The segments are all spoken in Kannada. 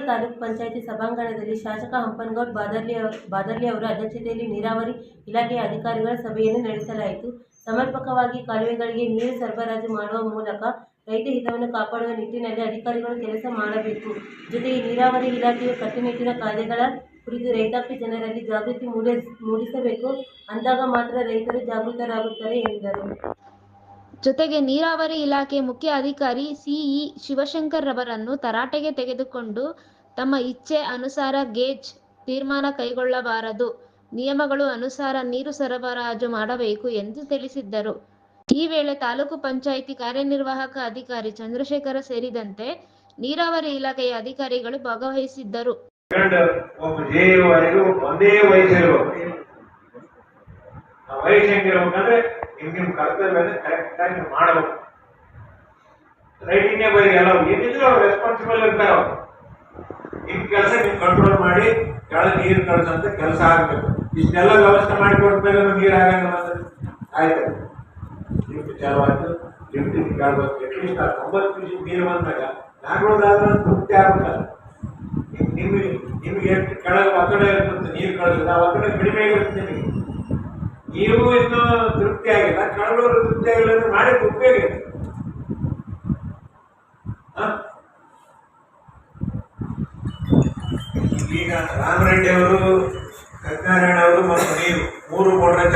ತಾಲೂಕು ಪಂಚಾಯಿತಿ ಸಭಾಂಗಣದಲ್ಲಿ ಶಾಸಕ ಹಂಪನಗೌಡ ಬಾದರ್ಲಿ ಅವರ ಅಧ್ಯಕ್ಷತೆಯಲ್ಲಿ ನೀರಾವರಿ ಇಲಾಖೆಯ ಅಧಿಕಾರಿಗಳ ಸಭೆಯನ್ನು ನಡೆಸಲಾಯಿತು. ಸಮರ್ಪಕವಾಗಿ ಕಾಲುವೆಗಳಿಗೆ ನೀರು ಸರಬರಾಜು ಮಾಡುವ ಮೂಲಕ ರೈತ ಹಿತವನ್ನು ಕಾಪಾಡುವ ನಿಟ್ಟಿನಲ್ಲಿ ಅಧಿಕಾರಿಗಳು ಕೆಲಸ ಮಾಡಬೇಕು. ಜೊತೆಗೆ ನೀರಾವರಿ ಇಲಾಖೆಯ ಕಟ್ಟುನಿಟ್ಟಿನ ಕಾಯ್ದೆಗಳ ಕುರಿತು ರೈತಾಪಿ ಜನರಲ್ಲಿ ಜಾಗೃತಿ ಮೂಡಿಸಬೇಕು. ಅಂದಾಗ ಮಾತ್ರ ರೈತರು ಜಾಗೃತರಾಗುತ್ತಾರೆ ಎಂದರು. ಜೊತೆಗೆ ನೀರಾವರಿ ಇಲಾಖೆ ಮುಖ್ಯ ಅಧಿಕಾರಿ ಸಿಇ ಶಿವಶಂಕರ್ ರವರನ್ನು ತರಾಟೆಗೆ ತೆಗೆದುಕೊಂಡು ತಮ್ಮ ಇಚ್ಛೆ ಅನುಸಾರ ಗೇಜ್ ತೀರ್ಮಾನ ಕೈಗೊಳ್ಳಬಾರದು, ನಿಯಮಗಳು ಅನುಸಾರ ನೀರು ಸರಬರಾಜು ಮಾಡಬೇಕು ಎಂದು ತಿಳಿಸಿದ್ದರು. ಈ ವೇಳೆ ತಾಲೂಕು ಪಂಚಾಯಿತಿ ಕಾರ್ಯನಿರ್ವಾಹಕ ಅಧಿಕಾರಿ ಚಂದ್ರಶೇಖರ ಸೇರಿದಂತೆ ನೀರಾವರಿ ಇಲಾಖೆಯ ಅಧಿಕಾರಿಗಳು ಭಾಗವಹಿಸಿದ್ದರು. ನಿಮ್ಮ ಕರ್ತವ್ಯವನ್ನು ಕರೆಕ್ಟ್ ಆಗಿ ಮಾಡಬೇಕು. ರೈಟಿಂಗ್ ಬರೀ ಎಲ್ಲ ಏನಿದ್ರು ಅವ್ರು ರೆಸ್ಪಾನ್ಸಿಬಲ್ ಇರ್ತಾರೆ. ನಿಮ್ ಕೆಲಸ ನೀವು ಕಂಟ್ರೋಲ್ ಮಾಡಿ ಕೆಳಗೆ ನೀರು ಕಳಿಸಂತ ಕೆಲಸ ಆಗ್ಬೇಕು. ಇಷ್ಟೆಲ್ಲ ವ್ಯವಸ್ಥೆ ಮಾಡಿಕೊಡ್ಬೇಕು, ನೀರು ಆಗಂಗ ಆಯ್ತು. ಲಿಫ್ಟ್ ಚಾಲು ಆಯ್ತು, ಲಿಫ್ಟ್ ಕೇಳ್ಬೇಕು. ಅಟ್ಲೀಸ್ಟ್ 90% ನೀರು ಬಂದಾಗ ನಾಗೋದಾದ್ರೆ ತೃಪ್ತಿ ಆಗ್ಬೇಕಲ್ಲ. ನಿಮ್ಗೆ ಎಷ್ಟು ಕೆಳಗೆ ಒತ್ತಡ ಇರ್ತದೆ ನೀರು ಕಳಿಸೋದು, ಆ ಒತ್ತಡ ಕಡಿಮೆ ಆಗಿರುತ್ತೆ ನಿಮಗೆ. ನೀವು ಇನ್ನೂ ತೃಪ್ತಿ ಆಗಿಲ್ಲ, ಕಳವರು ತೃಪ್ತಿ ಆಗಿಲ್ಲ ಅಂದ್ರೆ ಮಾಡಿ ಉಪಯೋಗ ಇದೆ. ಈಗ ರಾಮರೆಡ್ಡಿ ಅವರು, ಸತ್ಯನಾರಾಯಣ ಅವರು ಮತ್ತು ನೀವು 3 ಮೋಟರ್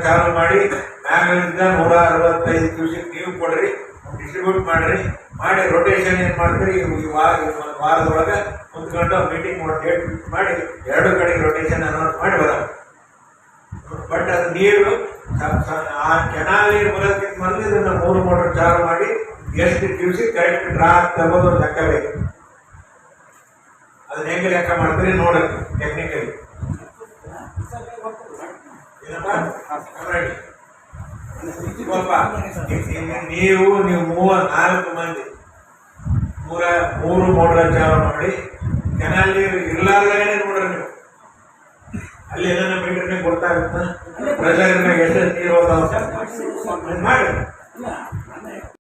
ಚಾಲು ಮಾಡಿ ಮ್ಯಾಲಿಂದ 165 ಕ್ಯೂಸೆಕ್ ನೀವು ಕೊಡ್ರಿ, ಡಿಸ್ಟ್ರಿಬ್ಯೂಟ್ ಮಾಡ್ರಿ, ಮಾಡಿ ರೊಟೇಷನ್ ಏನ್ ಮಾಡ್ತೀರಿ ಈ ವಾರದೊಳಗೆ ಕುಂತ್ಕೊಂಡು ಮೀಟಿಂಗ್ ಡೇಟ್ ಮಾಡಿ 2 ಕಡೆ ರೊಟೇಷನ್ ಅನೌನ್ಸ್ ಮಾಡಿ ಬರ. ಬಟ್ ಅದು ನೀರು ಆ ಕೆನಾಲ್ ನೀರು ಬರೋದಕ್ಕಿಂತ ಮೊದಲು ಇದನ್ನ 3 ಮೋಟರ್ ಚಾಲು ಮಾಡಿ ಎಷ್ಟು ಕ್ಯೂಸೆಕ್ ಕರೆಕ್ಟ್ ಡ್ರಾ ತಗೋದು ಲೆಕ್ಕ ಬೇಕು. ಅದನ್ನ ಹೆಂಗೆ ಲೆಕ್ಕ ಮಾಡ್ತೀರಿ ನೋಡಕ್ಕೆ ಟೆಕ್ನಿಕಲಿ. ನೀವು 34 ಮಂದಿ 3 ಮೋಟರ್ ಚಾಲು ಮಾಡಿ ಕೆನಾಲ್ ನೀರು ಇರ್ಲಾರ್ದಾಗೇನೆ ನೋಡ್ರಿ ನೀವು. ಅಲ್ಲಿ ಏನಾರ ಮೀಟರ್ನಾಗ ಗೊತ್ತಾಗುತ್ತ ಪ್ರೆಷರ್ ಎಷ್ಟು ನೀರು ಹೋದ ಮಾಡಿ.